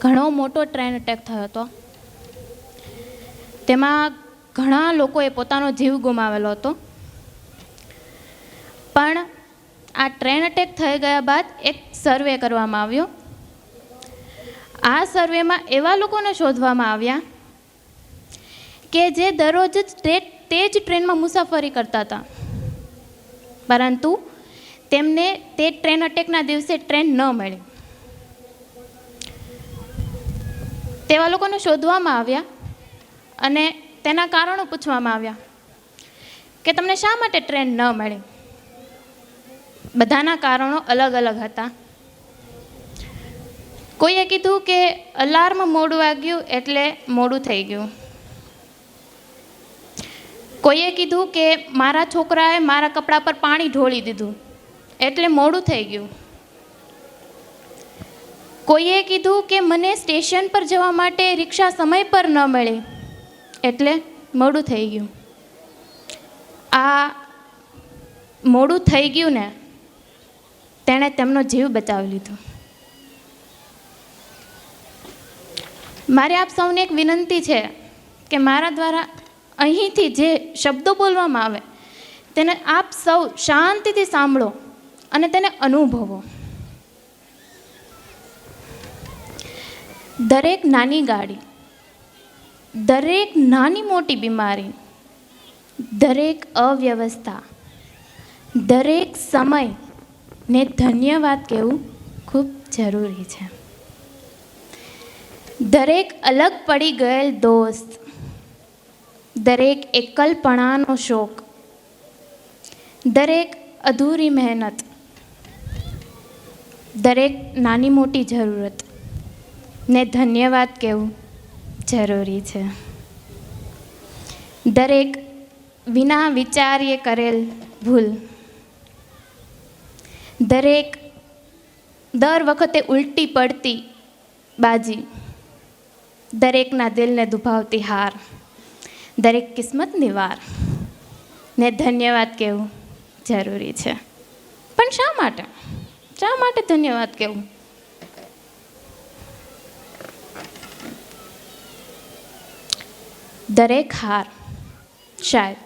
ઘણો મોટો train attack થયો હતો. તેમાં ઘણા લોકોએ પોતાનો જીવ ગુમાવેલો હતો. પણ આ ટ્રેન અટેક થઈ ગયા બાદ એક સર્વે કરવામાં આવ્યો. આ સર્વેમાં એવા લોકોને શોધવામાં આવ્યા કે જે દરરોજ તે જ ટ્રેનમાં મુસાફરી કરતા હતા, પરંતુ તેમને તે ટ્રેન અટેકના દિવસે ટ્રેન ન મળી. તેવા લોકોને શોધવામાં આવ્યા અને તેના કારણો પૂછવામાં આવ્યા કે તમને શા માટે ટ્રેન ન મળી. બધાના કારણો અલગ અલગ હતા. કોઈએ કીધું કે અલાર્મ મોડું વાગ્યું એટલે મોડું થઈ ગયું. કોઈએ કીધું કે મારા છોકરાએ મારા કપડા પર પાણી ઢોળી દીધું એટલે મોડું થઈ ગયું. કોઈએ કીધું કે મને સ્ટેશન પર જવા માટે રિક્ષા સમય પર ન મળી એટલે મોડું થઈ ગયું. આ મોડું થઈ ગયું ને તેણે તેમનો જીવ બચાવી લીધો. મારે આપ સૌને એક વિનંતી છે કે મારા દ્વારા અહીંથી જે શબ્દો બોલવામાં આવે તેને આપ સૌ શાંતિથી સાંભળો અને તેને અનુભવો. દરેક નાની ગાડી, દરેક નાની મોટી બીમારી, દરેક અવ્યવસ્થા, દરેક સમયને ધન્યવાદ કહેવું ખૂબ જરૂરી છે. દરેક અલગ પડી ગયેલ દોસ્ત, દરેક એકલપણાનો શોક, દરેક અધૂરી મહેનત, દરેક નાની મોટી જરૂરત ને ધન્યવાદ કહેવું જરૂરી છે. દરેક વિના વિચારીએ કરેલ ભૂલ, દરેક દર વખતે ઉલટી પડતી બાજી, દરેકના દિલને દુભાવતી હાર, દરેક કિસ્મતની વાર ને ધન્યવાદ કહેવું જરૂરી છે. પણ શા માટે? શા માટે ધન્યવાદ કહેવું? દરેક હાર શાયદ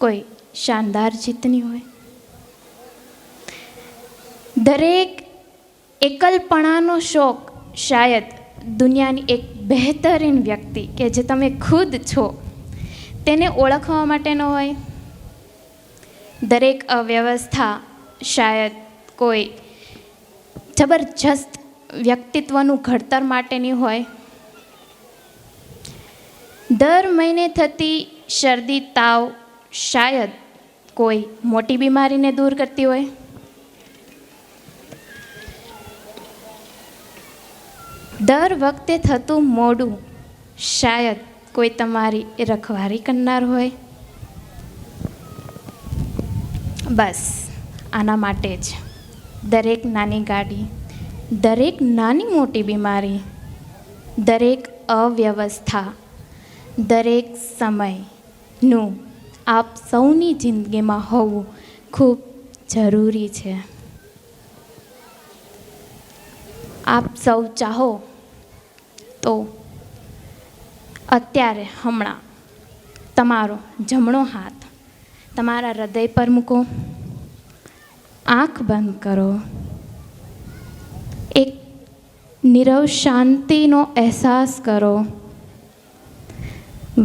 કોઈ શાનદાર જીતની હોય. દરેક એકલપણાનો શોક શાયદ દુનિયાની એક બહેતરીન વ્યક્તિ કે જે તમે ખુદ છો તેને ઓળખવા માટેનો હોય. દરેક અવ્યવસ્થા શાયદ કોઈ જબરજસ્ત વ્યક્તિત્વનું ઘડતર માટેની હોય. દર મહિને થતી શરદી તાવ શાયદ કોઈ મોટી બીમારીને દૂર કરતી હોય. દર વખતે થતું મોડું શાયદ કોઈ તમારી રખવારી કરનાર હોય. બસ આના માટે જ દરેક નાની ગાડી, દરેક નાની મોટી બીમારી, દરેક અવ્યવસ્થા, દરેક સમયનું આપ સૌની જિંદગીમાં હોવું ખૂબ જરૂરી છે. આપ સૌ ચાહો તો અત્યારે હમણાં તમારો જમણો હાથ તમારા હૃદય પર મૂકો, આંખ બંધ કરો, એક નીરવ શાંતિનો અહેસાસ કરો.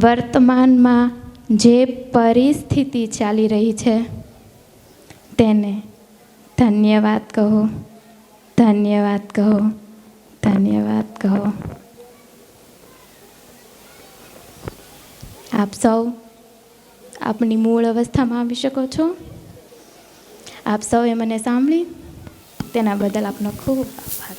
વર્તમાનમાં જે પરિસ્થિતિ ચાલી રહી છે તેને ધન્યવાદ કહો, ધન્યવાદ કહો, ધન્યવાદ કહો. આપ સૌ આપની મૂળ અવસ્થામાં આવી શકો છો. આપ સૌએ મને સાંભળી તેના બદલ આપનો ખૂબ આભાર.